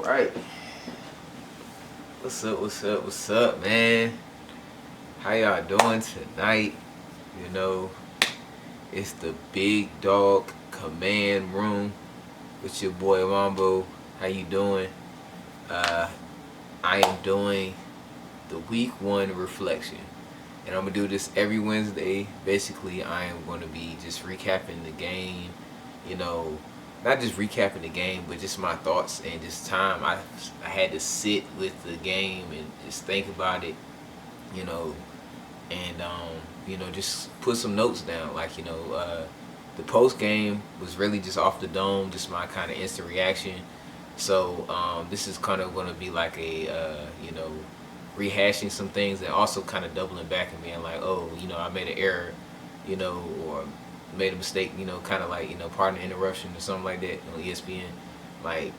Right. What's up, man? How y'all doing tonight? You know, it's the Big Dog Command Room with your boy Wombo. How you doing? Uh, I am doing the Week 1 reflection. And I'm going to do this every Wednesday. Basically, I am going to be just recapping the game, you know, not just recapping the game, but just my thoughts and just time I had to sit with the game and just think about it, you know, and just put some notes down. Like, the post game was really just off the dome, just my kind of instant reaction. So this is kind of going to be like a rehashing some things and also kind of doubling back and being like, oh, I made an error, or made a mistake, kind of like, pardon the interruption or something like that on ESPN, like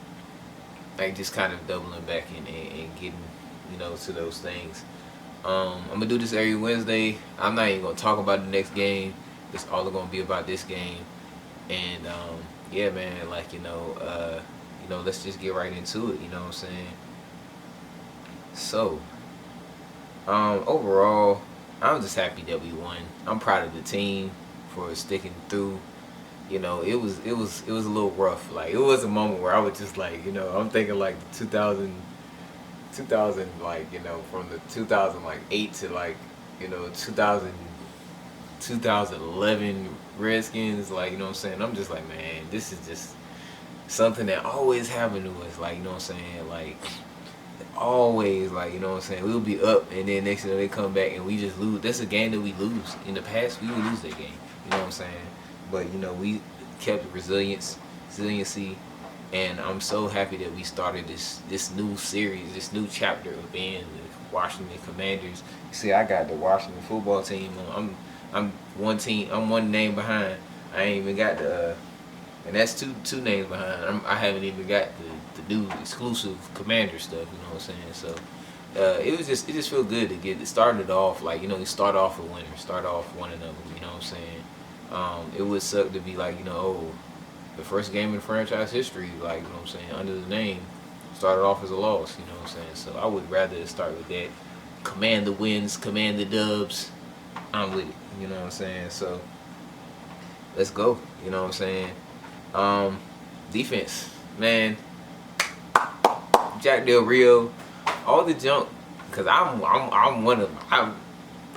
just kind of doubling back and getting, to those things. I'm gonna do this every Wednesday. I'm not even gonna talk about the next game. It's all gonna be about this game, and yeah, man, like let's just get right into it. You know what I'm saying? So, overall, I'm just happy that we won. I'm proud of the team for sticking through. It was a little rough. Like, it was a moment where I was just like, I'm thinking like 2000, like, from the 2008 to like, 2011 Redskins, like, what I'm saying? I'm just like, man, this is just something that always happened to us, like, what I'm saying? Like, always, like, what I'm saying? We'll be up, and then next thing they come back and we just lose. That's a game that we lose. In the past, we would lose that game. You know what I'm saying? But we kept resiliency, and I'm so happy that we started this new series, this new chapter of being the Washington Commanders. See, I got the Washington football team. I'm one name behind. I ain't even got the, and that's two names behind. I haven't even got the new exclusive Commander stuff. You know what I'm saying? So it just feel good to get it started off, like, you start off a winner, start off 1-0. You know what I'm saying? It would suck to be like, the first game in franchise history, like, you know what I'm saying, under the name, started off as a loss, you know what I'm saying? So I would rather start with that. Command the wins, command the dubs. I'm with it, you know what I'm saying? So let's go, you know what I'm saying? Defense, man. Jack Del Rio, all the junk, because I'm one of them.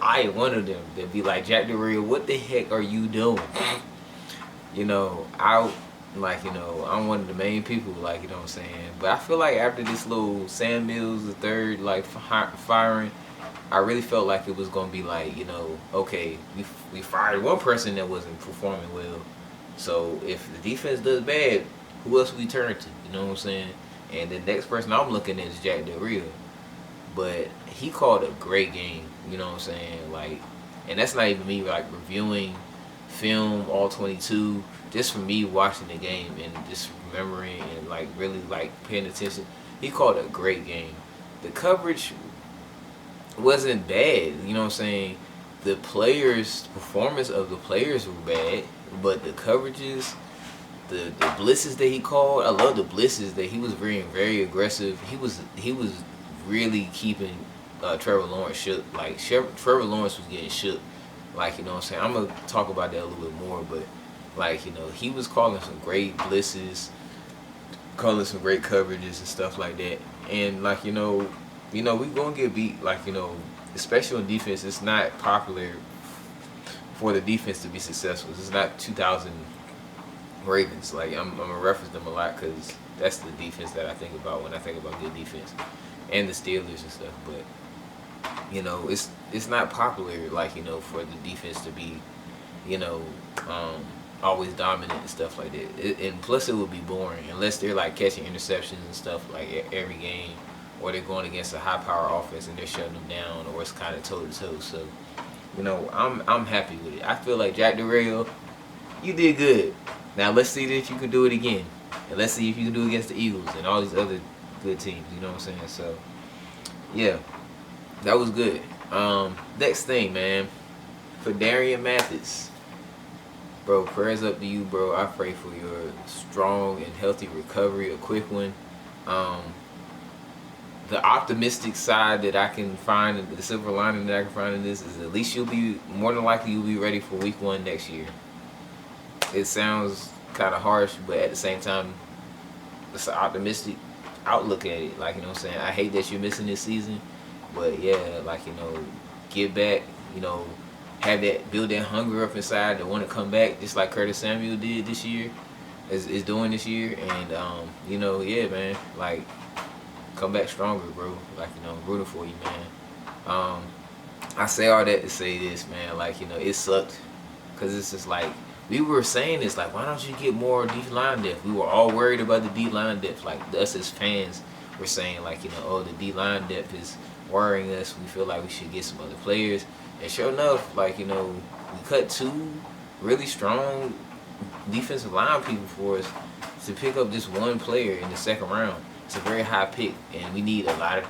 I ain't one of them that be like, Jack Del Rio, what the heck are you doing? I'm one of the main people, like, you know what I'm saying? But I feel like after this little Sam Mills, the third, like, firing, I really felt like it was going to be like, okay, we fired one person that wasn't performing well. So if the defense does bad, who else we turn to? You know what I'm saying? And the next person I'm looking at is Jack Del Rio. But he called a great game, you know what I'm saying? Like, and that's not even me, like, reviewing film, all 22, just for me watching the game and just remembering and, like, really, like, paying attention. He called a great game. The coverage wasn't bad, you know what I'm saying? The performance of the players were bad, but the coverages, the blitzes that he called, I love the blitzes that he was very aggressive. He was really keeping Trevor Lawrence shook. Like, Trevor Lawrence was getting shook. Like, you know what I'm saying? I'm going to talk about that a little bit more, but, like, he was calling some great blitzes, calling some great coverages and stuff like that. And, like, we going to get beat. Like, especially on defense, it's not popular for the defense to be successful. It's not 2000 Ravens. Like, I'm going to reference them a lot because that's the defense that I think about when I think about good defense. And the Steelers and stuff. But, it's not popular, like, for the defense to be, always dominant and stuff like that. And plus, it would be boring unless they're, like, catching interceptions and stuff, like, every game, or they're going against a high-power offense and they're shutting them down, or it's kind of toe-to-toe. So, I'm happy with it. I feel like, Jack Del Rio, you did good. Now, let's see if you can do it again. And let's see if you can do it against the Eagles and all these other good teams, you know what I'm saying? So, yeah, that was good. Next thing, man, for Darian Mathis, bro, prayers up to you, bro. I pray for your strong and healthy recovery, a quick one. Um, the optimistic side that I can find, the silver lining that I can find in this is at least you'll be, more than likely you'll be ready for week 1 next year. It sounds kind of harsh, but at the same time, it's an optimistic outlook at it. Like, you know what I'm saying? I hate that you're missing this season, but yeah, like, you know, get back, you know, have that, build that hunger up inside to want to come back, just like Curtis Samuel did this year, is doing this year. And, you know, yeah, man, like, come back stronger, bro. Like, you know, I'm rooting for you, man. I say all that to say this, man. Like, you know, it sucked, because it's just like, we were saying this, like, why don't you get more D-line depth? We were all worried about the D-line depth. Like, us as fans were saying, like, you know, oh, the D-line depth is worrying us. We feel like we should get some other players. And sure enough, like, you know, we cut 2 really strong defensive line people for us to pick up just 1 player in the 2nd round. It's a very high pick, and we need a lot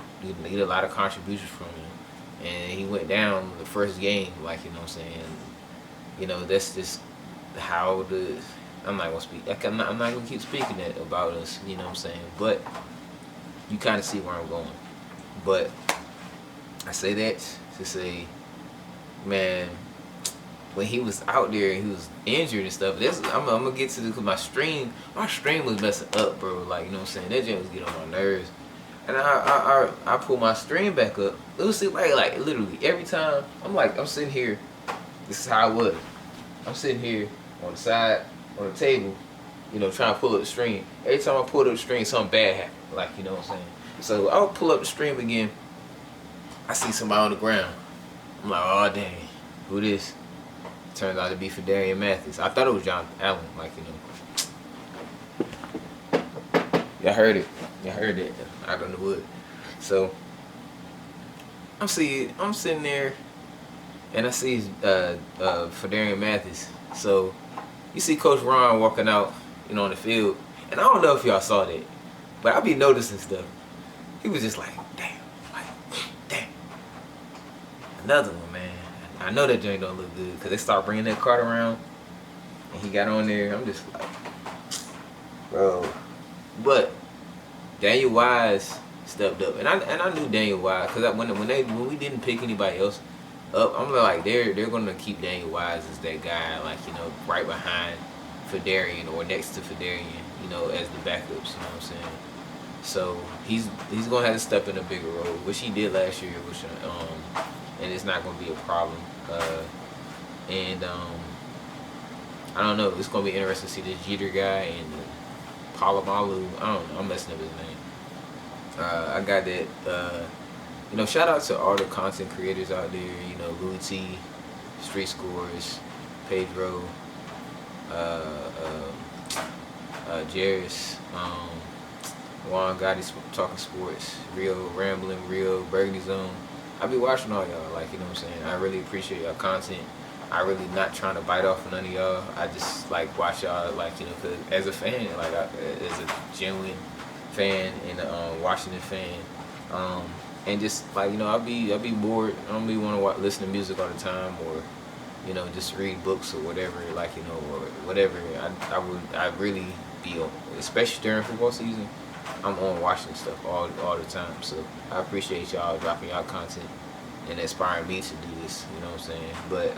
of contributions from him. And he went down the first game, like, you know what I'm saying? You know, that's just how the, I'm not gonna speak, like, I'm not gonna keep speaking that about us, you know what I'm saying? But you kind of see where I'm going. But I say that to say, man, when he was out there, he was injured and stuff. I'm gonna get to this, because my stream was messing up, bro. Like, you know what I'm saying? That jam was getting on my nerves. And I pull my stream back up. It was like literally every time I'm sitting here. This is how I was. I'm sitting here on the side, on the table, you know, trying to pull up the stream. Every time I pulled up the stream, something bad happened. Like, you know what I'm saying? So I'll pull up the stream again. I see somebody on the ground. I'm like, oh dang, who this? Turns out to be Fadarian Mathis. I thought it was John Allen, like, you know. Y'all heard it. Y'all heard it out on the wood. So I'm sitting there, and I see Fadarian Mathis. So you see Coach Ron walking out, you know, on the field, and I don't know if y'all saw that, but I be noticing stuff. He was just like, damn, another one, man. I know that joint don't look good, because they start bringing that cart around, and he got on there. I'm just like, bro. But Daniel Wise stepped up, and I knew Daniel Wise, because when we didn't pick anybody else up, I'm like, they're gonna keep Daniel Wise as that guy, like, you know, right behind Fadarian or next to Fadarian, you know, as the backups. You know what I'm saying? So he's gonna have to step in a bigger role, which he did last year, which and it's not gonna be a problem. I don't know. It's gonna be interesting to see this Jeter guy and Palomalu. I don't know. I'm messing up his name. I got that. You know, shout out to all the content creators out there. You know, Louis T, Street Scores, Pedro, Jairus, Juan Gotti Talking Sports, Rio Rambling, Rio Burgundy Zone. I be watching all y'all, like, you know what I'm saying? I really appreciate y'all content. I really not trying to bite off of none of y'all. I just like watch y'all, like, you know, cause as a fan, like, as a genuine fan and a Washington fan, and just like, you know, I'll be bored. I don't be want to listen to music all the time, or, you know, just read books or whatever, like, you know, or whatever. I really be on, especially during football season. I'm on watching stuff all the time. So I appreciate y'all dropping y'all content and inspiring me to do this. You know what I'm saying? But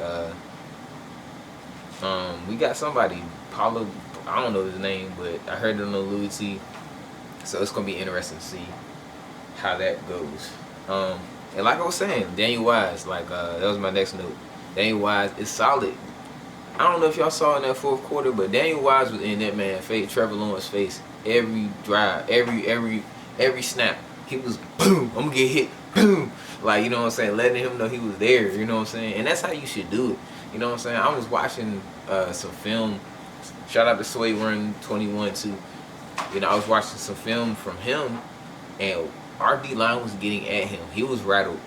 we got somebody, Paulo. I don't know his name, but I heard it on Louis T. So it's gonna be interesting to see how that goes. And like I was saying, Daniel Wise, like that was my next note. Daniel Wise is solid. I don't know if y'all saw in that 4th quarter, but Daniel Wise was in that man face, Trevor Lawrence's face, every drive, every snap. He was boom, I'm gonna get hit, boom. Like, you know what I'm saying, letting him know he was there, you know what I'm saying? And that's how you should do it. You know what I'm saying? I was watching some film. Shout out to Sway Run 21 too. You know, I was watching some film from him, and our D line was getting at him. He was rattled.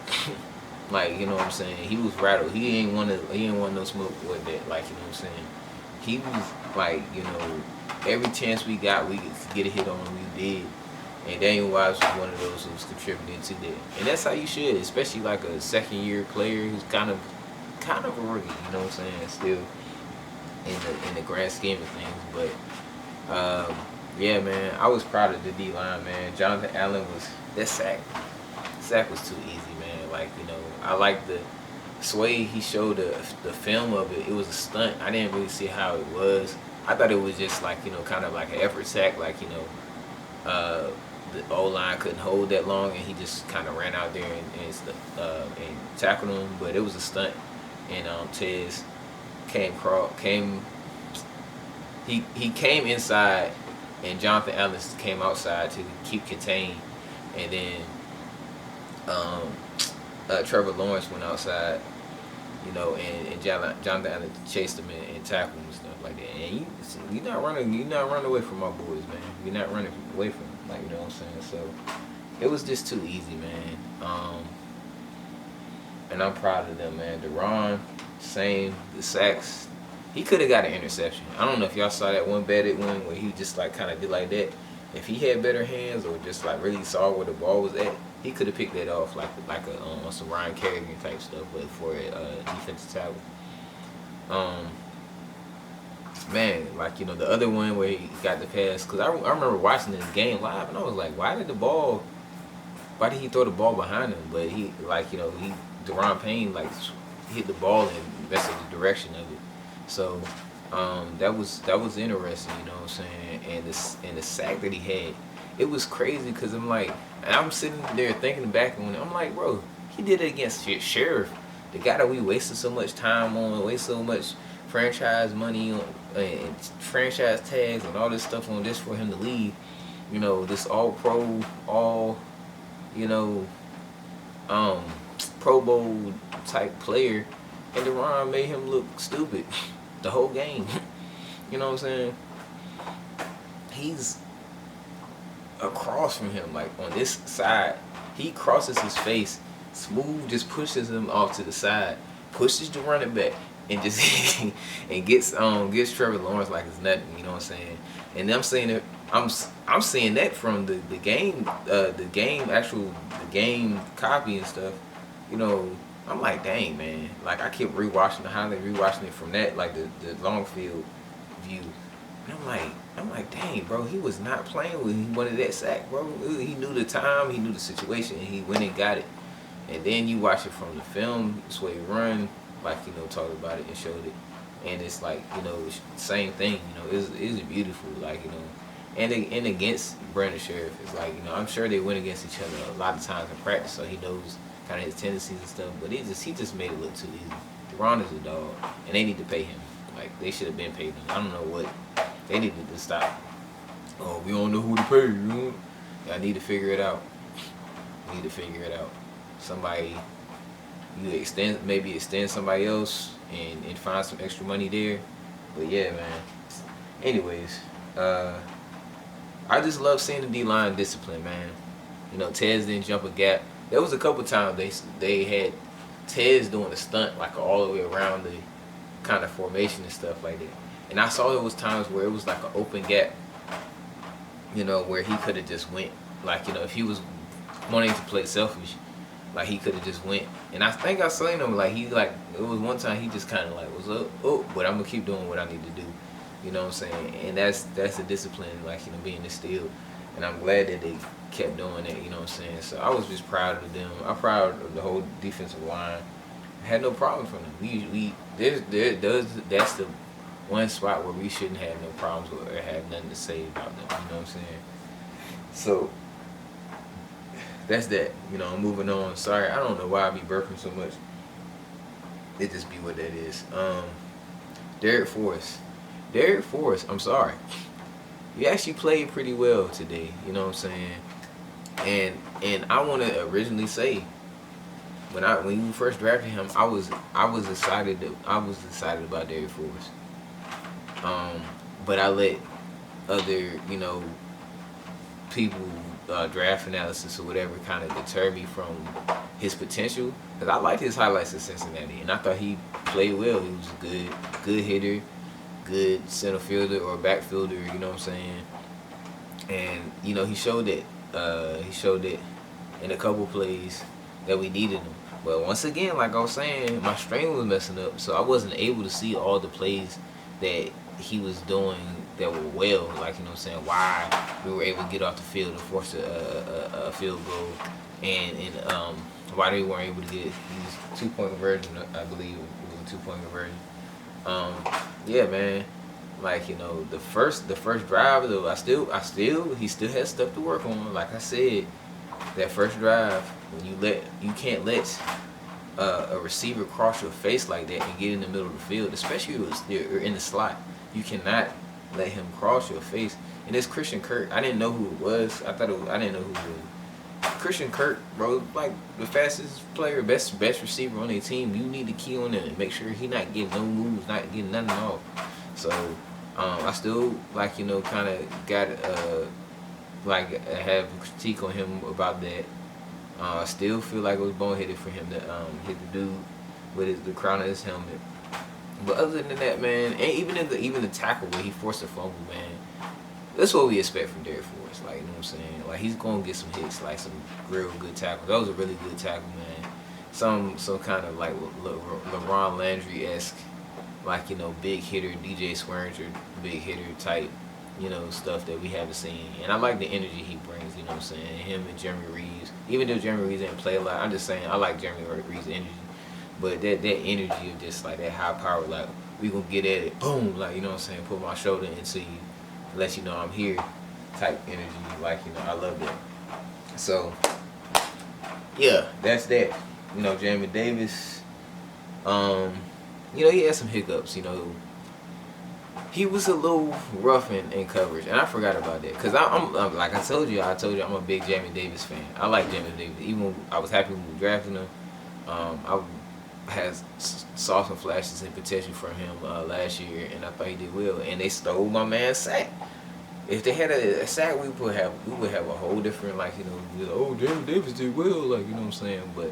Like, you know what I'm saying? He was rattled. He ain't want no smoke with that. Like, you know what I'm saying? He was like, you know, every chance we got, we could get a hit on him, we did. And Daniel Wise was one of those who was contributing to that. And that's how you should, especially like a 2nd-year player who's kind of a rookie. You know what I'm saying? Still in the grand scheme of things, but Yeah, man, I was proud of the D line, man. Jonathan Allen was that sack. Sack was too easy, man. Like I like the Sway. He showed the film of it. It was a stunt. I didn't really see how it was. I thought it was just like kind of like an effort sack. Like the O line couldn't hold that long, and he just kind of ran out there and tackled him. But it was a stunt, and Tez came. He came inside, and Jonathan Allen came outside to keep contained, and then Trevor Lawrence went outside, and Jonathan Allen chased him and tackled him and stuff like that. And you're not running away from my boys, man. You're not running away from them, like what I'm saying. So it was just too easy, man. And I'm proud of them, man. Deron, same. The sacks. He could have got an interception. I don't know if y'all saw that one batted one where he just like kind of did like that. If he had better hands or just like really saw where the ball was at, he could have picked that off like on some Ryan Kerrigan type stuff, but for a defensive tackle. Man, like the other one where he got the pass, because I remember watching this game live and I was like, why did he throw the ball behind him? But he Deron Payne like hit the ball and messed up the direction of it. So that was interesting, you know what I'm saying? And the sack that he had, it was crazy because I'm sitting there thinking back and I'm like, bro, he did it against Sheriff, the guy that we wasted so much time on, wasted so much franchise money on, and franchise tags and all this stuff on this for him to leave. This all pro, Pro Bowl type player, and Deron made him look stupid the whole game. You know what I'm saying? He's across from him, like on this side. He crosses his face, Smooth just pushes him off to the side, pushes the running back, and just and gets Trevor Lawrence like it's nothing. You know what I'm saying? And I'm saying that I'm seeing that from the game copy and stuff. I'm like, dang, man. Like, I kept rewatching the highlight, rewatching it from that, like the long field view. And I'm like, dang, bro, he was not playing when he wanted that sack, bro. He knew the time, he knew the situation, and he went and got it. And then you watch it from the film, this way he run, like, talked about it and showed it. And it's like, same thing, it's beautiful, like, and against Brandon Sheriff, it's like, I'm sure they went against each other a lot of times in practice, so he knows kind of his tendencies and stuff, but he just made it look too easy. Deron is a dog, and they need to pay him. Like, they should have been paid him. I don't know what. They needed to stop. Oh, we don't know who to pay. Y'all need to figure it out. Somebody, maybe extend somebody else and find some extra money there. But yeah, man. Anyways, I just love seeing the D-line discipline, man. Tez didn't jump a gap. There was a couple times they had Tez doing a stunt like all the way around the kind of formation and stuff like that. And I saw there was times where it was like an open gap, where he could have just went. Like, if he was wanting to play selfish, like he could have just went. And I think I seen him it was one time he just kind of like was up, oh, but I'm gonna keep doing what I need to do. You know what I'm saying? And that's the discipline, like, being instilled. And I'm glad that they kept doing that, you know what I'm saying? So I was just proud of them. I'm proud of the whole defensive line. I had no problem from them. That's the one spot where we shouldn't have no problems with or have nothing to say about them, you know what I'm saying? So that's that. I'm moving on. Sorry, I don't know why I be burping so much. It just be what that is. Derek Forrest, I'm sorry. You actually played pretty well today, you know what I'm saying? And I want to originally say, when you first drafted him, I was excited about Derek Forrest. But I let other people draft analysis or whatever kind of deter me from his potential, because I liked his highlights at Cincinnati, and I thought he played well. He was a good hitter, good center fielder or back fielder, you know what I'm saying? And he showed it in a couple plays that we needed him. But once again, like I was saying, my stream was messing up, so I wasn't able to see all the plays that he was doing that were well, like, you know what I'm saying, why we were able to get off the field and force a field goal, and why they weren't able to get these 2-point conversion. I believe it was a 2-point conversion. Yeah, man. Like, you know, the first drive though, he still has stuff to work on. Like I said, that first drive, when you can't let a receiver cross your face like that and get in the middle of the field, especially if you're in the slot. You cannot let him cross your face. And this Christian Kirk, I didn't know who it was. I didn't know who it was. Christian Kirk, bro, like the fastest player, best receiver on their team. You need to key on him and make sure he not getting no moves, not getting nothing off. So I still, like, you know, kind of got like have a critique on him about that. I still feel like it was boneheaded for him to hit the dude with the crown of his helmet. But other than that, man, and even the tackle where he forced a fumble, man, that's what we expect from Derek Forrest. Like, you know what I'm saying? Like, he's gonna get some hits, like some real good tackle. That was a really good tackle, man. Some kind of like LeBron Landry-esque, like, you know, big hitter, DJ Swearinger, big hitter type, you know, stuff that we haven't seen. And I like the energy he brings, you know what I'm saying? Him and Jeremy Reeves. Even though Jeremy Reeves didn't play a lot, I'm just saying I like Jeremy Reeves' energy. But that energy of just like that high power, like, we gonna get at it, boom, like, you know what I'm saying, put my shoulder into you, let you know I'm here type energy, like, you know, I love that. So, yeah, that's that. You know, Jamie Davis, you know, he had some hiccups, you know. He was a little rough in coverage, and I forgot about that. Because I'm like I told you, I'm a big Jamie Davis fan. I like Jamie Davis. Even when I was happy when we drafted him, I saw some flashes and potential from him last year, and I thought he did well. And they stole my man's sack. If they had a sack, we would have a whole different, like, you know, oh, Jamie Davis did well, like, you know what I'm saying. But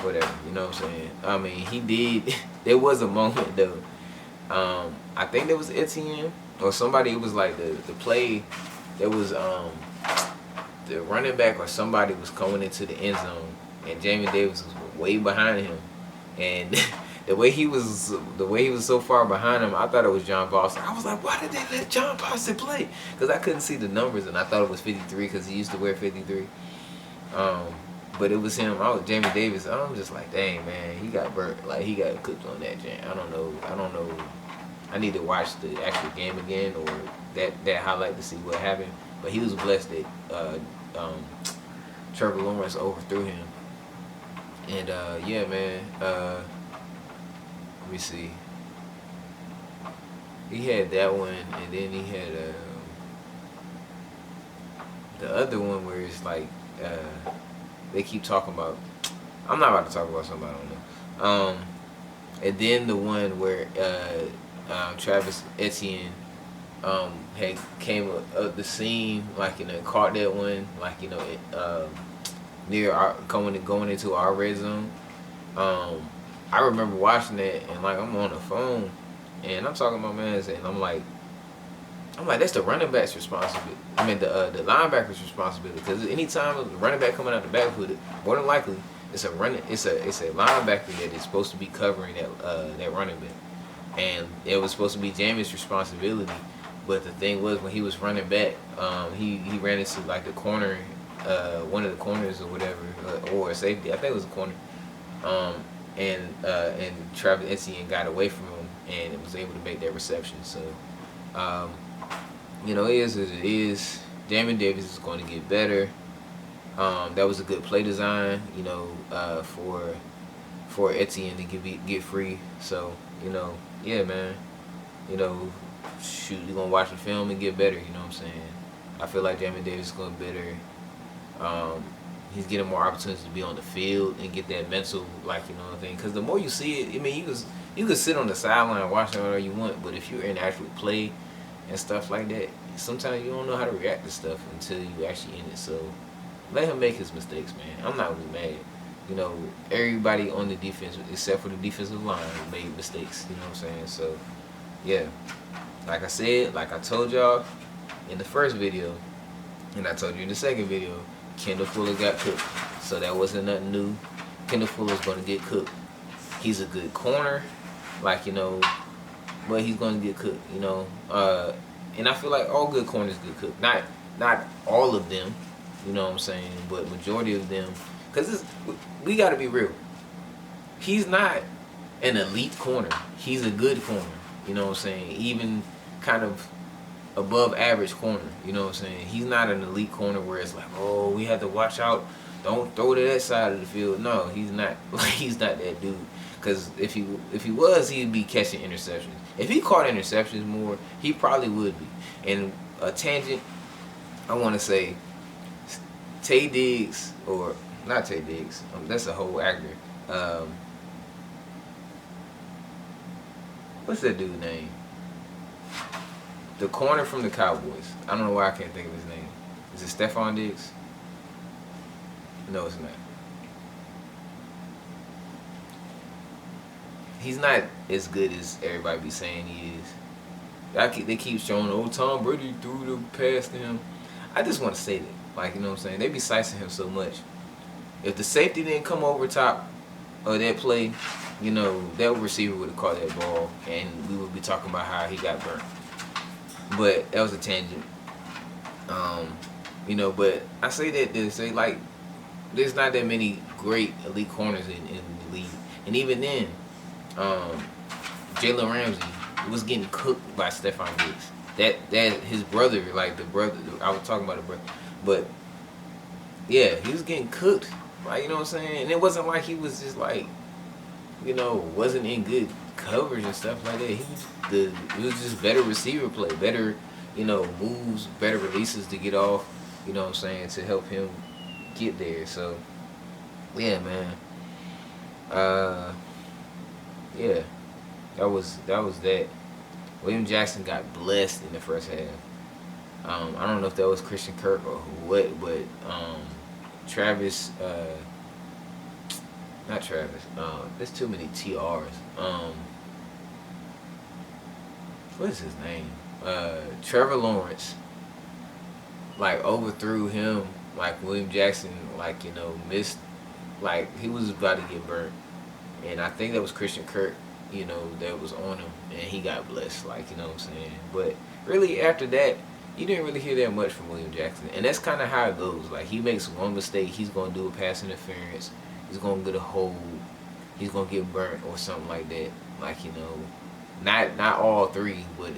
whatever, you know what I'm saying. I mean, he did. There was a moment though. I think there was Etienne or somebody. It was like the play. There was the running back or somebody was coming into the end zone, and Jamie Davis was way behind him, and the way he was so far behind him, I thought it was John Boston. I was like, why did they let John Boston play? Because I couldn't see the numbers, and I thought it was 53 because he used to wear 53. But it was him. Jamie Davis. I'm just like, dang, man, he got burnt. Like, he got cooked on that jam. I don't know. I need to watch the actual game again or that highlight to see what happened. But he was blessed that Trevor Lawrence overthrew him. And yeah, man. Let me see. He had that one, and then he had the other one where it's like they keep talking about. I'm not about to talk about somebody I don't know. And then the one where Travis Etienne had came up the scene, like, you know, caught that one, like, you know, near going into our red zone. I remember watching that, and like, I'm on the phone and I'm talking to my man, and I'm like that's the running back's responsibility. I mean, the linebacker's responsibility, because anytime the running back coming out the backfield, more than likely it's a linebacker that is supposed to be covering that running back, and it was supposed to be Jamie's responsibility. But the thing was, when he was running back, he ran into like the corner, one of the corners or whatever, or a safety. I think it was a corner. And Travis Etienne got away from him and was able to make that reception. So, you know, it is as it is. Jamie Davis is going to get better. That was a good play design, you know, for Etienne to get free. So, you know, yeah, man. You know, shoot, you're going to watch the film and get better, you know what I'm saying? I feel like Jamie Davis is going better. He's getting more opportunities to be on the field and get that mental, like, you know what I'm saying? Because the more you see it, I mean, you can sit on the sideline and watch it whatever you want, but if you're in actual play and stuff like that, sometimes you don't know how to react to stuff until you actually in it. So let him make his mistakes, man. I'm not really mad. You know, everybody on the defense, except for the defensive line, made mistakes. You know what I'm saying? So, yeah. Like I said, like I told y'all in the first video, and I told you in the second video, Kendall Fuller got cooked. So that wasn't nothing new. Kendall Fuller's going to get cooked. He's a good corner. Like, you know, but he's going to get cooked. And I feel like all good corners get cooked. Not all of them, you know what I'm saying, but majority of them. Because we got to be real. He's not an elite corner. He's a good corner. You know what I'm saying? Even kind of above average corner. You know what I'm saying? He's not an elite corner where it's like, oh, we have to watch out. Don't throw to that side of the field. No, he's not. He's not that dude. Because if he was, he'd be catching interceptions. If he caught interceptions more, he probably would be. And a tangent, I want to say, Tay Diggs, or not Tay Diggs. That's a whole actor. What's that dude's name? The corner from the Cowboys. I don't know why I can't think of his name. Is it Stephon Diggs? No, it's not. He's not as good as everybody be saying he is. They keep showing, oh, Tom Brady threw the pass to him. I just want to say that. Like, you know what I'm saying? They be sicing him so much. If the safety didn't come over top of that play, that receiver would have caught that ball, and we would be talking about how he got burnt. But that was a tangent. But I say that to say, like, there's not that many great elite corners in the league. And even then, Jalen Ramsey was getting cooked by Stephon Diggs. That his brother, like the brother, I was talking about the brother. But, yeah, he was getting cooked. Like, you know what I'm saying? And it wasn't like he was just like, wasn't in good coverage and stuff like that. It was just better receiver play, better, moves, better releases to get off, you know what I'm saying, to help him get there. So, yeah, man. Yeah, that was that. William Jackson got blessed in the first half. I don't know if that was Christian Kirk or what, but Travis, not Travis. There's too many TRs. What is his name? Trevor Lawrence, like, overthrew him. Like, William Jackson, like, missed. Like, he was about to get burnt. And I think that was Christian Kirk, that was on him. And he got blessed, like, you know what I'm saying. But really, after that, you didn't really hear that much from William Jackson. And that's kind of how it goes. Like, he makes one mistake, he's going to do a pass interference. He's going to get a hold. He's going to get burnt or something like that. Like, not all three, but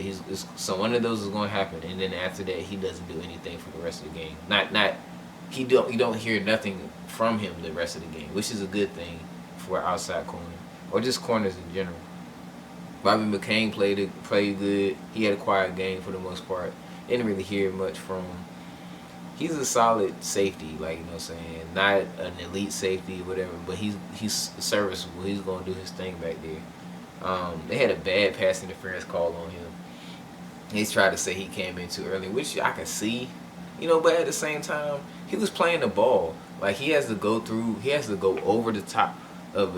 so one of those is going to happen. And then after that, he doesn't do anything for the rest of the game. You don't hear nothing from him the rest of the game, which is a good thing for an outside corner or just corners in general. Bobby McCain played good. He had a quiet game for the most part. Didn't really hear much from him. He's a solid safety, like, you know what I'm saying. Not an elite safety or whatever, but he's serviceable. He's going to do his thing back there. They had a bad pass interference call on him. He's tried to say he came in too early, which I can see, but at the same time, he was playing the ball. Like, he has to go over the top of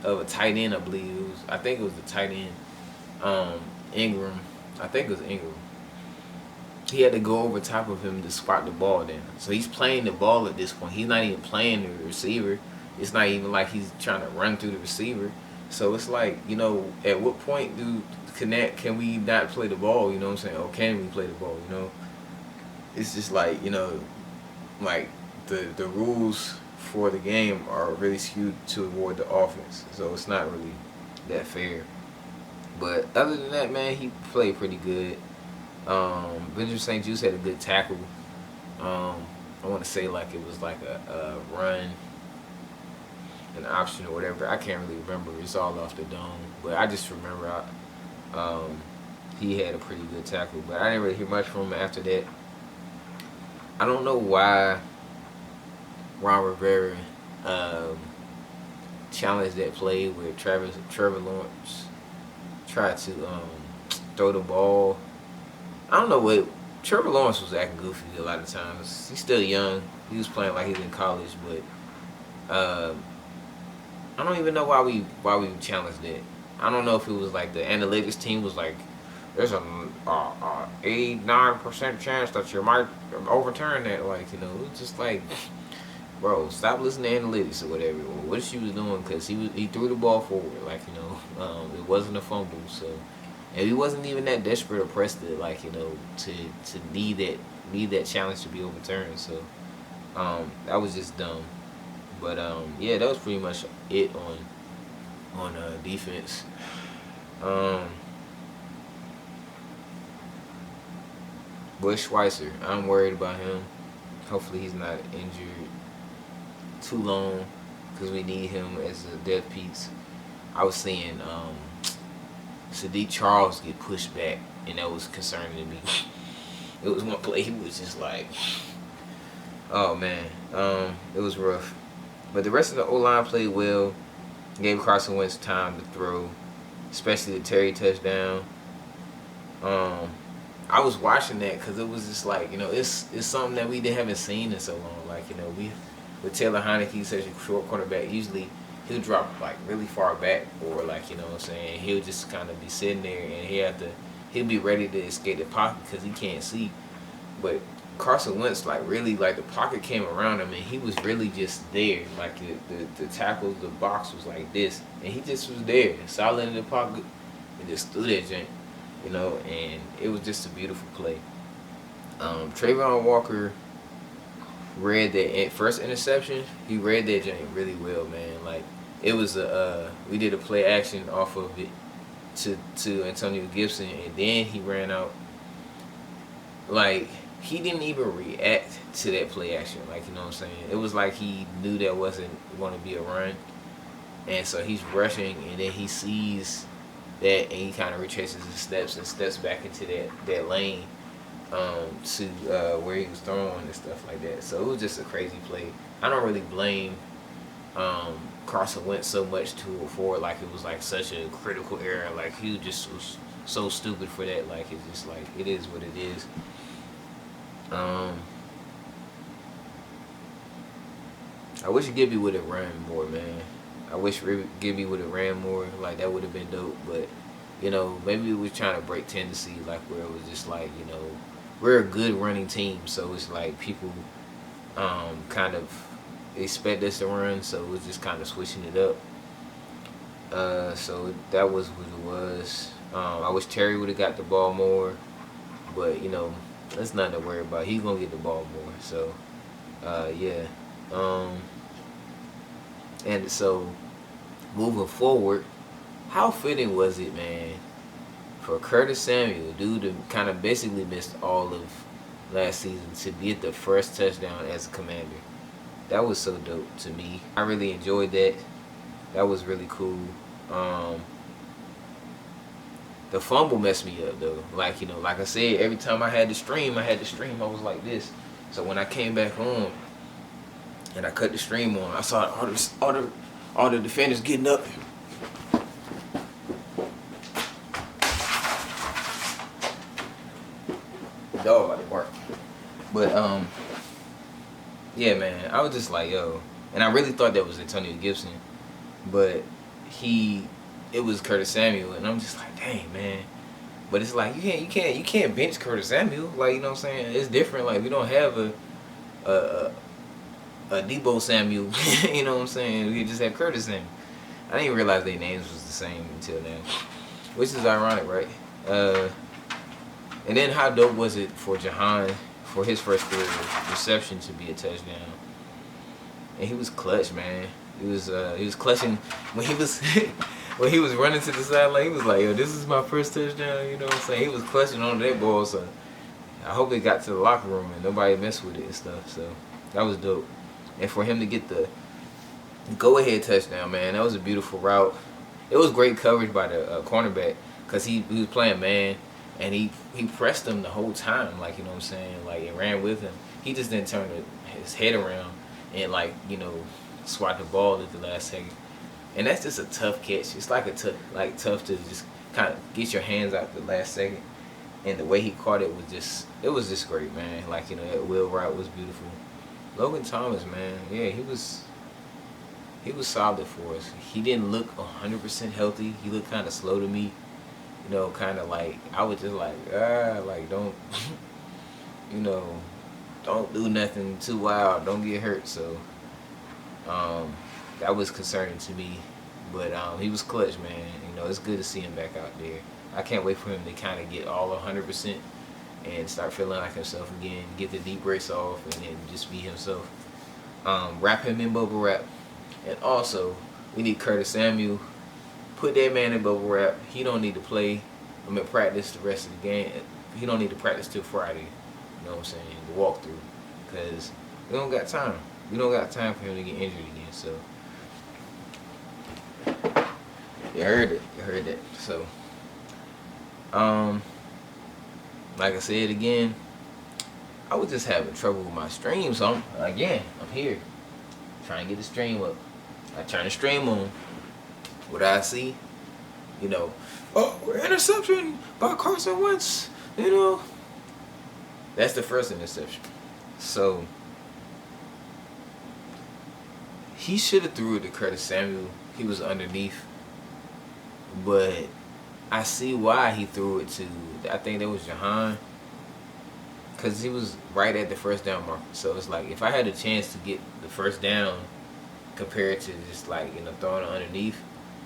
a tight end, I believe. I think it was the tight end, Ingram. I think it was Ingram. He had to go over top of him to spot the ball down. So he's playing the ball at this point. He's not even playing the receiver. It's not even like he's trying to run through the receiver. So it's like, at what point can we not play the ball, you know what I'm saying? Or can we play the ball, It's just like, like the rules for the game are really skewed toward the offense. So it's not really that fair. But other than that, man, he played pretty good. Benjamin St. Juste had a good tackle. I want to say like it was like a run, an option or whatever. I can't really remember. It's all off the dome. But I just remember he had a pretty good tackle. But I didn't really hear much from him after that. I don't know why Ron Rivera challenged that play where Trevor Lawrence tried to throw the ball. I don't know what Trevor Lawrence was acting goofy a lot of times. He's still young. He was playing like he's in college, but I don't even know why we challenged that. I don't know if it was like the analytics team was like, there's a 89% chance that you might overturn that. Like, it's just like, bro, stop listening to analytics or whatever, or what she was doing, because he threw the ball forward, like, it wasn't a fumble, so, and he wasn't even that desperate or pressed it, like, to need that challenge to be overturned, so that was just dumb, but yeah, that was pretty much it on defense. Um, Bush Schweitzer, I'm worried about him. Hopefully he's not injured too long, because we need him as a depth piece. I was seeing Sadiq Charles get pushed back, and that was concerning to me. It was one play he was just like, oh man, it was rough. But the rest of the O-line played well. Gave Carson Wentz time to throw, especially the Terry touchdown. I was watching that because it was just like, it's something that we haven't seen in so long. Like, we with Taylor Heineke, such a short cornerback, usually he'll drop like really far back, or like, what I'm saying, he'll just kind of be sitting there and he'll be ready to escape the pocket because he can't see. But Carson Wentz, like, really, like, the pocket came around him and he was really just there. Like, the tackle, the box was like this, and he just was there, solid in the pocket, and just threw that joint. And it was just a beautiful play. Trayvon Walker read that first interception. He read that joint really well, man. Like, it was we did a play action off of it to Antonio Gibson, and then he ran out. Like, he didn't even react to that play action. Like, what I'm saying? It was like he knew that wasn't going to be a run, and so he's rushing, and then he sees that, and he kind of retraces his steps and steps back into that lane to where he was throwing and stuff like that. So it was just a crazy play. I don't really blame Carson Wentz so much for like it was like such a critical error. Like, he just was so stupid for that. Like, it's just like, it is what it is. I wish Gibby would have ran more, man. I wish Gibby would have ran more. Like, that would have been dope. But, maybe we was trying to break tendency, like, where it was just like, we're a good running team. So it's like people kind of expect us to run. So it was just kind of switching it up. So that was what it was. I wish Terry would have got the ball more. But, that's nothing to worry about. He's going to get the ball more. So, yeah. And so, moving forward, how fitting was it, man, for Curtis Samuel, dude, to kind of basically missed all of last season, to get the first touchdown as a Commander? That was so dope to me. I really enjoyed that. That was really cool. The fumble messed me up, though. Like, like I said, every time I had to stream, I was like this. So when I came back on and I cut the stream on, I saw all the defenders getting up. The dog about to bark. But yeah, man, I was just like, yo, and I really thought that was Antonio Gibson, but it was Curtis Samuel, and I'm just like, dang, man. But it's like, you can't bench Curtis Samuel. Like, you know what I'm saying? It's different. Like, we don't have a Debo Samuel. You know what I'm saying? We just have Curtis Samuel. I didn't even realize their names was the same until now, which is ironic, right? And then how dope was it for Jahan, for his first reception, to be a touchdown? And he was clutch, man. He was clutching when he was when he was running to the sideline. He was like, yo, this is my first touchdown. You know what I'm saying? He was clutching on that ball. So I hope it got to the locker room and nobody messed with it and stuff. So that was dope. And for him to get the go-ahead touchdown, man, that was a beautiful route. It was great coverage by the cornerback, because he was playing man, and he pressed him the whole time, like, you know what I'm saying, like, it ran with him. He just didn't turn his head around and, like, swat the ball at the last second. And that's just a tough catch. It's like tough to just kind of get your hands out the last second. And the way he caught it was just great, man. Like, that wheel route was beautiful. Logan Thomas, man, yeah, he was solid for us. He didn't look 100% healthy. He looked kind of slow to me. Kind of like, I was just like, like, don't, don't do nothing too wild. Don't get hurt. So Um, that was concerning to me, but he was clutch, man. You know, it's good to see him back out there. I can't wait for him to kind of get all 100% and start feeling like himself again, get the deep breaths off, and then just be himself. Wrap him in bubble wrap, and also we need Curtis Samuel. Put that man in bubble wrap. He don't need to play. Practice the rest of the game. He don't need to practice till Friday. You know what I'm saying? The walkthrough, because we don't got time. We don't got time for him to get injured again. So you heard it. You heard that. So like I said again, I was just having trouble with my stream. So I'm here trying to get the stream up. I turn the stream on. What I see, you know, interception by Carson Wentz. You know, that's the first interception. So he should have threw it to Curtis Samuel. He was underneath. But I see why he threw it to, I think that was Jahan. Because he was right at the first down marker. So it's like, if I had a chance to get the first down compared to just like, you know, throwing it underneath,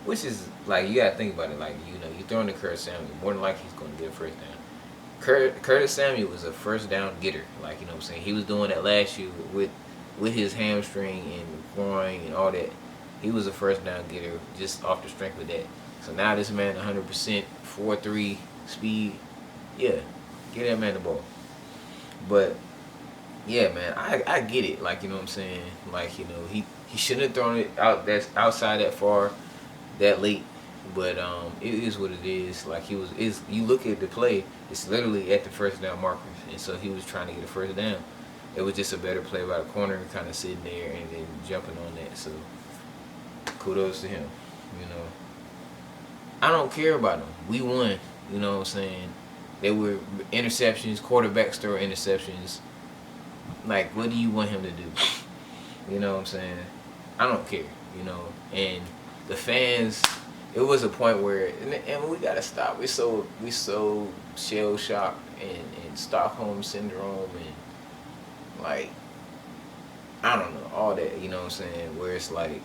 which is like, you got to think about it. Like, you know, you're throwing to Curtis Samuel, more than likely he's going to get a first down. Curtis Samuel was a first down getter. Like, you know what I'm saying? He was doing that last year with his hamstring and groin and all that. He was a first down getter just off the strength of that. So now this man 100%, 4.3 speed. Yeah, get that man the ball. But yeah, man, I get it. Like, you know what I'm saying? Like, you know, he shouldn't have thrown it out outside that far, that late. But it is what it is. Like, you look at the play, it's literally at the first down marker, and so he was trying to get a first down. It was just a better play by the corner, kind of sitting there and then jumping on that. So kudos to him. You know, I don't care about them. We won. You know what I'm saying? They were interceptions, quarterbacks throw interceptions. Like, what do you want him to do? You know what I'm saying? I don't care. You know, and the fans. It was a point where, and we gotta stop. We so shell shocked and Stockholm syndrome and like, I don't know, all that. You know what I'm saying? Where it's like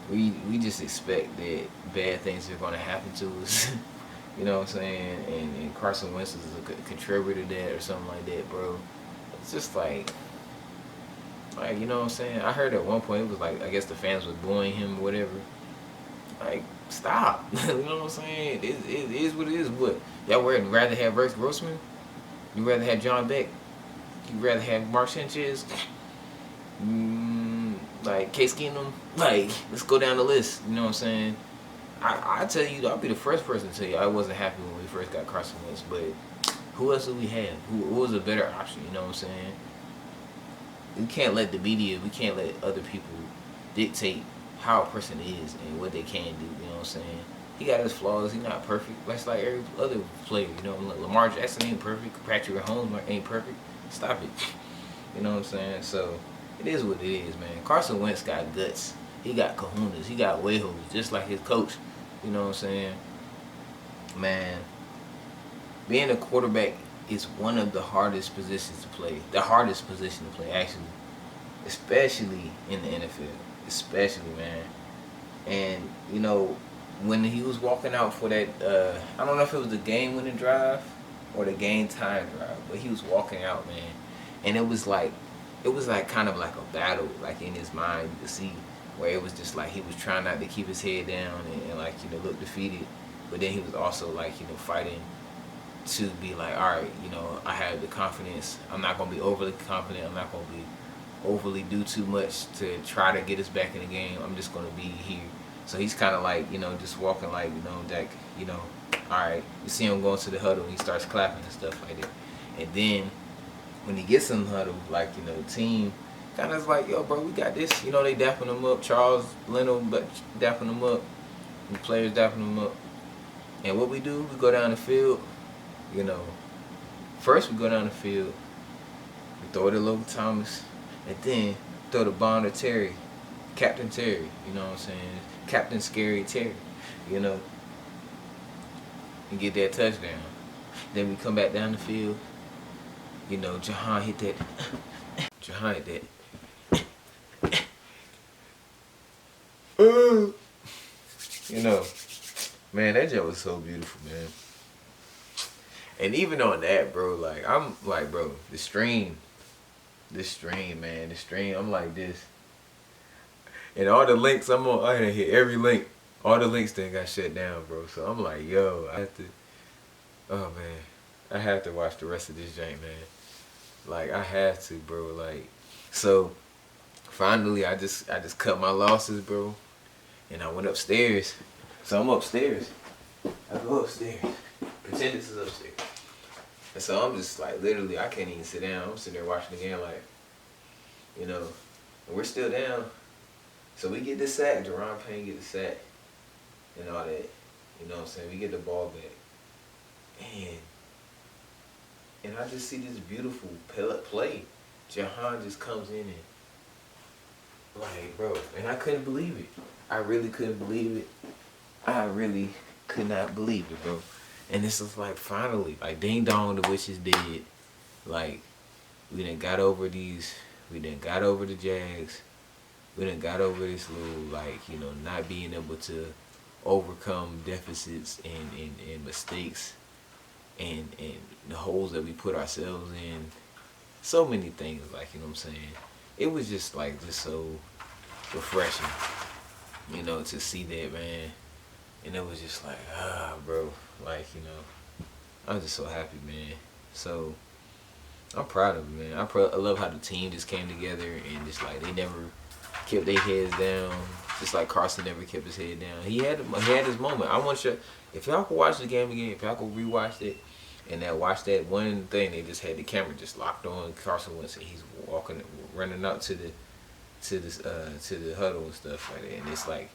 we just expect that bad things are gonna happen to us. You know what I'm saying? And Carson Wentz is a contributor to that or something like that, bro. It's just like you know what I'm saying? I heard at one point it was like, I guess the fans was booing him or whatever. Like, stop. You know what I'm saying? It is what it is. What? Y'all would rather have Rex Grossman? You rather have John Beck? You rather have Mark Sanchez? Like, Case Keenum? Like, let's go down the list. You know what I'm saying? I tell you, I'll be the first person to tell you I wasn't happy when we first got Carson Wentz, but who else do we have? Who was a better option? You know what I'm saying? We can't let the media, we can't let other people dictate how a person is and what they can do. You know what I'm saying? He got his flaws. He's not perfect. That's like every other player. You know, like Lamar Jackson ain't perfect. Patrick Mahomes ain't perfect. Stop it. You know what I'm saying? So it is what it is, man. Carson Wentz got guts. He got kahunas. He got huevos, just like his coach. You know what I'm saying? Man, being a quarterback is one of the hardest positions to play. The hardest position to play, actually, especially in the NFL. Especially, man. And you know, when he was walking out for that, I don't know if it was the game-winning drive or the game-time drive, but he was walking out, man. And it was like kind of like a battle, like in his mind. You could see where it was just like he was trying not to keep his head down and like, you know, look defeated, but then he was also like, you know, fighting to be like, all right, you know, I have the confidence. I'm not gonna be overly confident. I'm not gonna be overly do too much to try to get us back in the game. I'm just gonna be here. So he's kind of like, you know, just walking like, you know, like, you know, all right. You see him going to the huddle, and he starts clapping and stuff like that. And then when he gets in the huddle, like, you know, the team kind of is like, yo, bro, we got this. You know, they dapping him up. Charles Leno dapping him up. The players dapping him up. And what we do, we go down the field. You know, first we go down the field. We throw it to Logan Thomas. And then throw the bomb to Terry, Captain Terry, you know what I'm saying? Captain Scary Terry, you know, and get that touchdown. Then we come back down the field, you know, Jahan hit that, You know, man, that joke was so beautiful, man. And even on that, bro, like I'm like, bro, this stream, man, the stream, I'm like this. And all the links I'm on, I had to hit every link. All the links then got shut down, bro. So I'm like, yo, I have to, oh man, I have to watch the rest of this jank, man. Like I have to, bro. Like, so finally, I just cut my losses, bro, and I went upstairs. So I'm upstairs. I go upstairs. Pretend this is upstairs. And so I'm just like, literally, I can't even sit down. I'm sitting there watching the game, like, you know, and we're still down. So we get the sack. Deron Payne get the sack and all that. You know what I'm saying? We get the ball back. And I just see this beautiful play. Jahan just comes in and, like, bro, and I couldn't believe it. I really couldn't believe it. I really could not believe it, bro. And this is like, finally, like, ding dong, the witch is dead. Like, we done got over these, we done got over the Jags. We done got over this little, like, you know, not being able to overcome deficits and mistakes and the holes that we put ourselves in. So many things, like, you know what I'm saying? It was just, like, just so refreshing, you know, to see that, man. And it was just like, bro, like, you know, I'm just so happy, man. So I'm proud of it, man. I love how the team just came together and just, like, they never kept their heads down, just like Carson never kept his head down. He had his moment. I want you, if y'all could watch the game again, if y'all could rewatch it, and then watch that one thing, they just had the camera just locked on Carson Wentz, and he's running out to the huddle and stuff like that, and it's like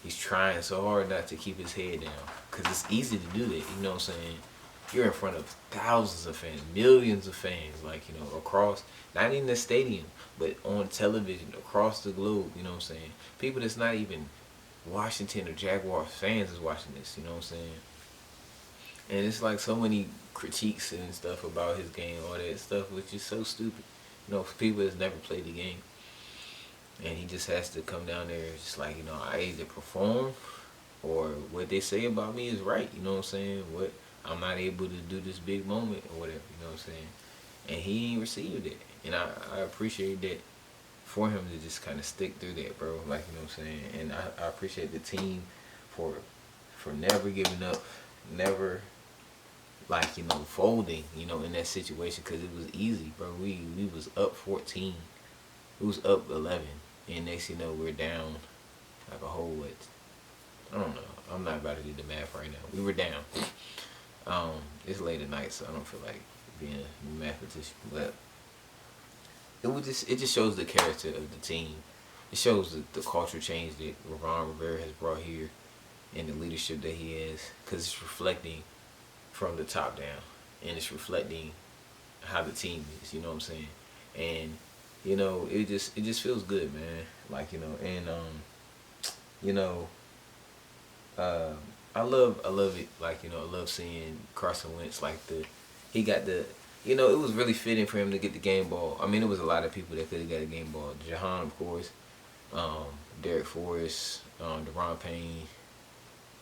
he's trying so hard not to keep his head down, because it's easy to do that. You know what I'm saying? You're in front of thousands of fans, millions of fans, like, you know, across, not in the stadium, but on television, across the globe, you know what I'm saying? People that's not even Washington or Jaguars fans is watching this, you know what I'm saying? And it's like so many critiques and stuff about his game, all that stuff, which is so stupid. You know, for people that's never played the game. And he just has to come down there, just like, you know, I either perform or what they say about me is right, you know what I'm saying? What I'm not able to do this big moment or whatever, you know what I'm saying? And he ain't received it. And I appreciate that for him to just kind of stick through that, bro. Like, you know what I'm saying? And I appreciate the team for never giving up, never, like, you know, folding, you know, in that situation, because it was easy, bro. We was up 14. It was up 11. And next, you know, we're down like a whole, what? I don't know. I'm not about to do the math right now. We were down. It's late at night, so I don't feel like being a mathematician, but it just shows the character of the team. It shows the culture change that Ron Rivera has brought here and the leadership that he has, because it's reflecting from the top down, and it's reflecting how the team is, you know what I'm saying? And, you know, it just feels good, man. Like, you know, and you know, I love it. Like, you know, I love seeing Carson Wentz, like, he got the, you know, it was really fitting for him to get the game ball. I mean, there was a lot of people that could have got a game ball. Jahan, of course, Derek Forrest, Deron Payne,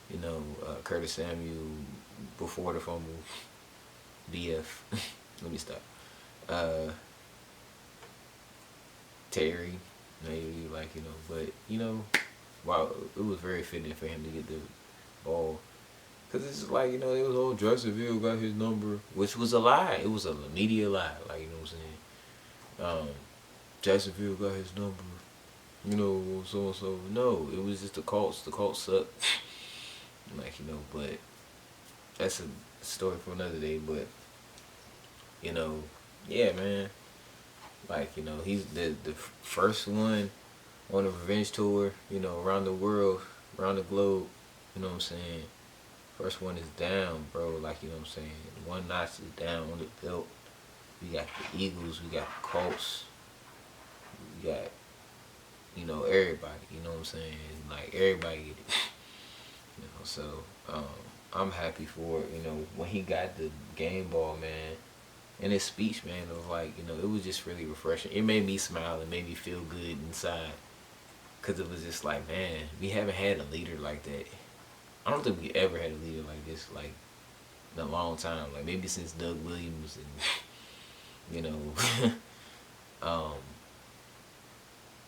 you know, Curtis Samuel before the fumble, BF. Let me stop. Terry, maybe, like, you know, but, you know, wow, it was very fitting for him to get the ball. Because it's like, you know, it was old Jacksonville got his number, which was a lie. It was a media lie, like, you know what I'm saying? Jacksonville got his number, you know, so. No, it was just the Colts. The Colts suck. Like, you know, but that's a story for another day. But, you know, yeah, man. Like, you know, he's the first one on a revenge tour, you know, around the world, around the globe, you know what I'm saying? First one is down, bro, like, you know what I'm saying? One notch is down on the belt. We got the Eagles, we got the Colts, we got, you know, everybody, you know what I'm saying? Like, everybody get it. You know, so, I'm happy for it, you know, when he got the game ball, man. And his speech, man, it was like, you know, it was just really refreshing. It made me smile. It made me feel good inside. Cause it was just like, man, we haven't had a leader like that. I don't think we ever had a leader like this, like in a long time. Like maybe since Doug Williams and um,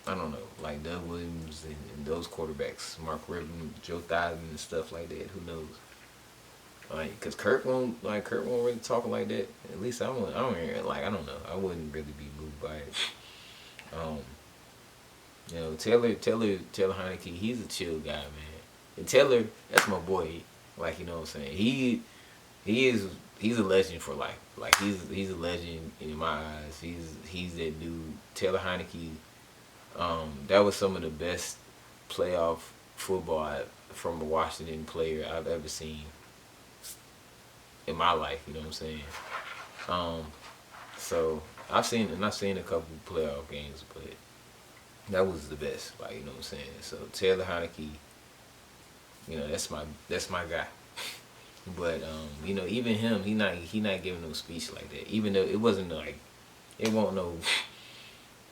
I don't know, like Doug Williams and those quarterbacks, Mark Ribbon, Joe Theismann and stuff like that. Who knows? Like, cause Kurt won't really talk like that. At least I don't hear it. Like, I don't know. I wouldn't really be moved by it. Um, Taylor Heineke, he's a chill guy, man. And Taylor, that's my boy. Like, you know what I'm saying? He's a legend for life. Like he's a legend in my eyes. He's that dude. Taylor Heineke. That was some of the best playoff football from a Washington player I've ever seen in my life. You know what I'm saying? Um, so I've seen a couple playoff games, but that was the best. Like, you know what I'm saying? So Taylor Heineke, that's my guy. But even him, he not giving no speech like that. Even though it wasn't like it won't no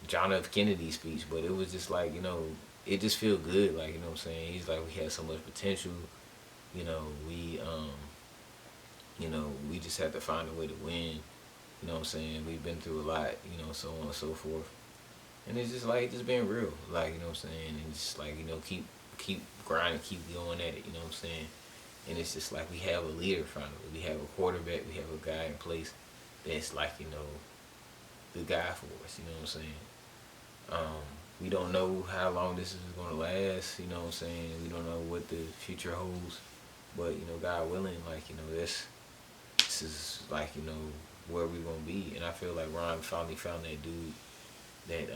John F. Kennedy speech, but it was just like, it just feel good. Like, you know what I'm saying? He's like, we had so much potential. We just had to find a way to win. You know what I'm saying? We've been through a lot, so on and so forth. And it's just like, just being real. Like, you know what I'm saying? And just like, keep grinding, keep going at it, you know what I'm saying? And it's just like we have a leader finally. We have a quarterback, we have a guy in place that's like, the guy for us, you know what I'm saying? We don't know how long this is going to last, you know what I'm saying? We don't know what the future holds. But, God willing, like, this is like, where we're going to be. And I feel like Ron finally found that dude that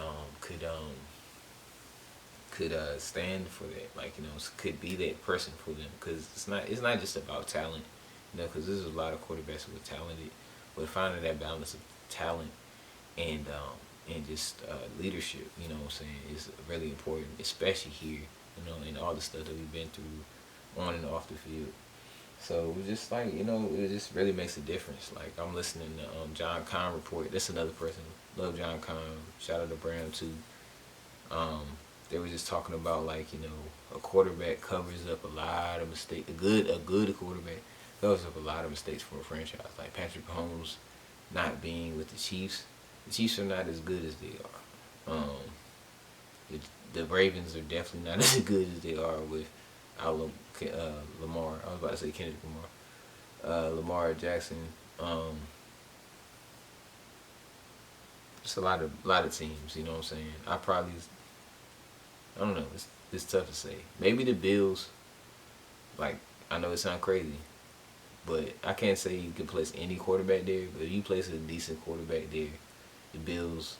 could stand for that, like, could be that person for them, because it's not just about talent, because there's a lot of quarterbacks who are talented, but finding that balance of talent and just leadership, you know what I'm saying, is really important, especially here, and all the stuff that we've been through on and off the field. So it was just like, it just really makes a difference. Like, I'm listening to John Kahn report. That's another person. Love John Kahn. Shout out to Brown too. They were just talking about, like, a quarterback covers up a lot of mistakes. A good quarterback covers up a lot of mistakes for a franchise. Like Patrick Mahomes not being with the Chiefs. The Chiefs are not as good as they are. The Ravens are definitely not as good as they are with Lamar. I was about to say Kendrick Lamar. Lamar Jackson. Just a lot of teams. You know what I'm saying? I don't know. It's tough to say. Maybe the Bills. Like, I know it sounds crazy, but I can't say you can place any quarterback there. But if you place a decent quarterback there, the Bills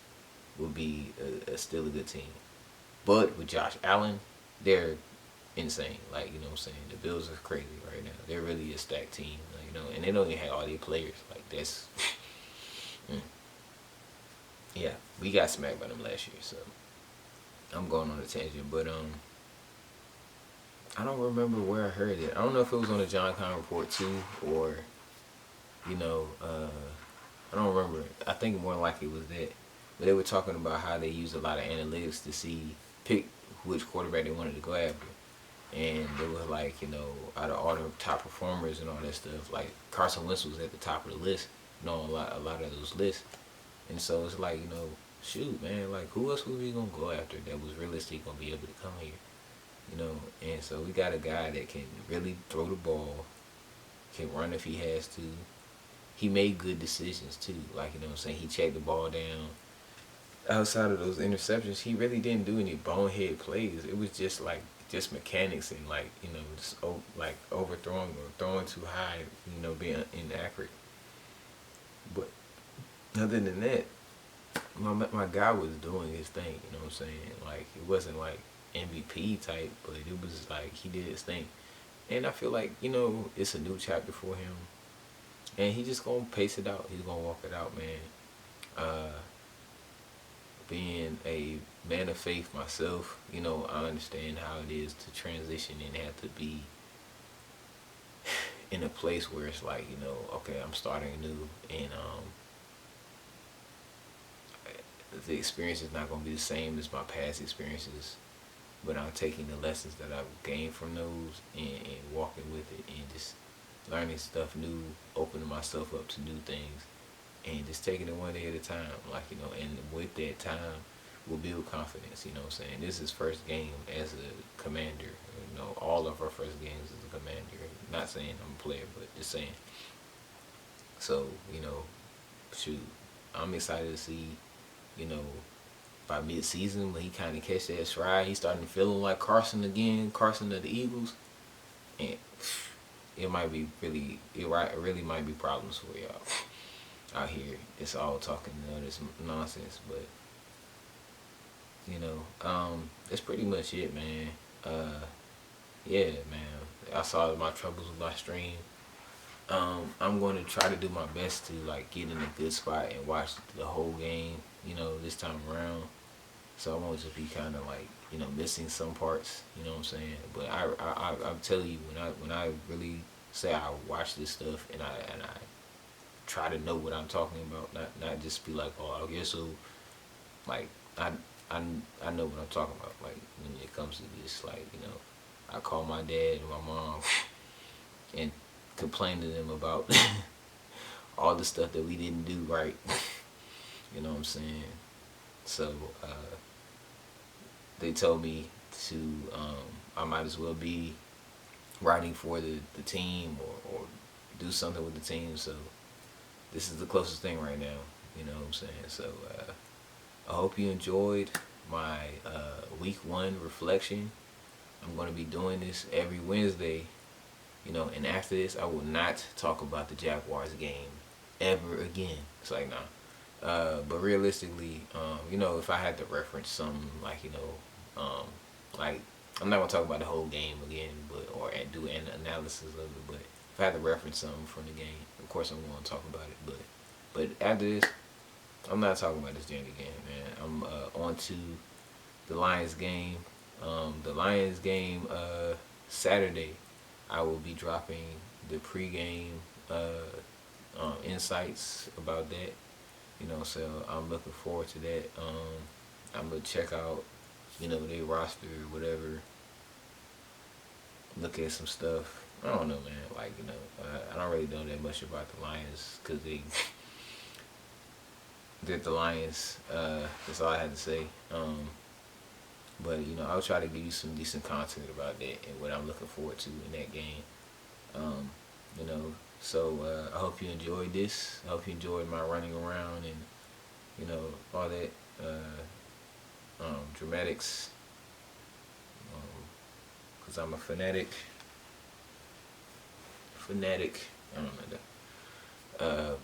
will be still a good team. But with Josh Allen, they're insane. Like, you know what I'm saying? The Bills are crazy right now. They're really a stacked team. Like, and they don't even have all their players. Like, that's yeah. We got smacked by them last year, so I'm going on a tangent, but I don't remember where I heard it. I don't know if it was on the John Kahn report too, or I don't remember. I think more likely it was that. But they were talking about how they use a lot of analytics to pick which quarterback they wanted to go after. And they were like, out of all the top performers and all that stuff, like Carson Wentz was at the top of the list, a lot of those lists. And so it's like, shoot, man, like, who else was we gonna go after that was realistically gonna be able to come here? And so we got a guy that can really throw the ball, can run if he has to. He made good decisions too. Like, you know what I'm saying? He checked the ball down. Outside of those interceptions, he really didn't do any bonehead plays. It was just mechanics and just overthrowing or throwing too high, being inaccurate. But other than that, my guy was doing his thing, you know what I'm saying? Like, it wasn't like MVP type, but it was like he did his thing. And I feel like, it's a new chapter for him. And he just gonna pace it out. He's gonna walk it out, man. Being a man of faith myself, I understand how it is to transition and have to be in a place where it's like, okay, I'm starting anew, and the experience is not going to be the same as my past experiences. but I'm taking the lessons that I've gained from those and walking with it and just learning stuff new, opening myself up to new things, and just taking it one day at a time. Like, and with that time, we'll build confidence. You know what I'm saying? This is first game as a commander. All of our first games as a commander. Not saying I'm a player, but just saying. So, shoot, I'm excited to see, you know, by mid-season when he kind of catch that stride, he starting to feeling like Carson again, Carson of the Eagles, and it might be really might be problems for y'all out here. It's all talking, this nonsense, but that's pretty much it, man. Yeah, man. I saw my troubles with my stream. I'm going to try to do my best to get in a good spot and watch the whole game, this time around. So I won't just be kind of missing some parts, you know what I'm saying? But I'm telling you, when I really say I watch this stuff and I try to know what I'm talking about, not just be like, oh, I guess so. I know what I'm talking about. Like when it comes to this, I call my dad and my mom and complain to them about all the stuff that we didn't do right. You know what I'm saying? So they told me to I might as well be writing for the team or do something with the team. So this is the closest thing right now. You know what I'm saying? So I hope you enjoyed my week 1 reflection. I'm going to be doing this every Wednesday. And after this, I will not talk about the Jaguars game ever again. It's like, nah. But realistically, if I had to reference something I'm not gonna talk about the whole game again, or do an analysis of it. But if I had to reference something from the game, of course I'm gonna talk about it. But after this, I'm not talking about this game again, man. I'm on to the Lions game. The Lions game Saturday. I will be dropping the pregame insights about that. So I'm looking forward to that. I'm gonna check out, their roster or whatever. Look at some stuff. I don't know, man. I don't really know that much about the Lions because they're the Lions. That's all I had to say. But I'll try to give you some decent content about that and what I'm looking forward to in that game. So I hope you enjoyed this. I hope you enjoyed my running around and all that dramatics. Cause I'm a fanatic. I don't know that.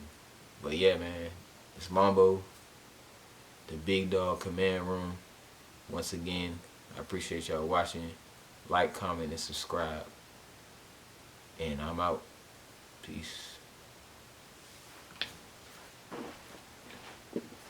But yeah, man, it's Mambo, the Big Dog Command Room. Once again, I appreciate y'all watching. Like, comment, and subscribe. And I'm out. Peace.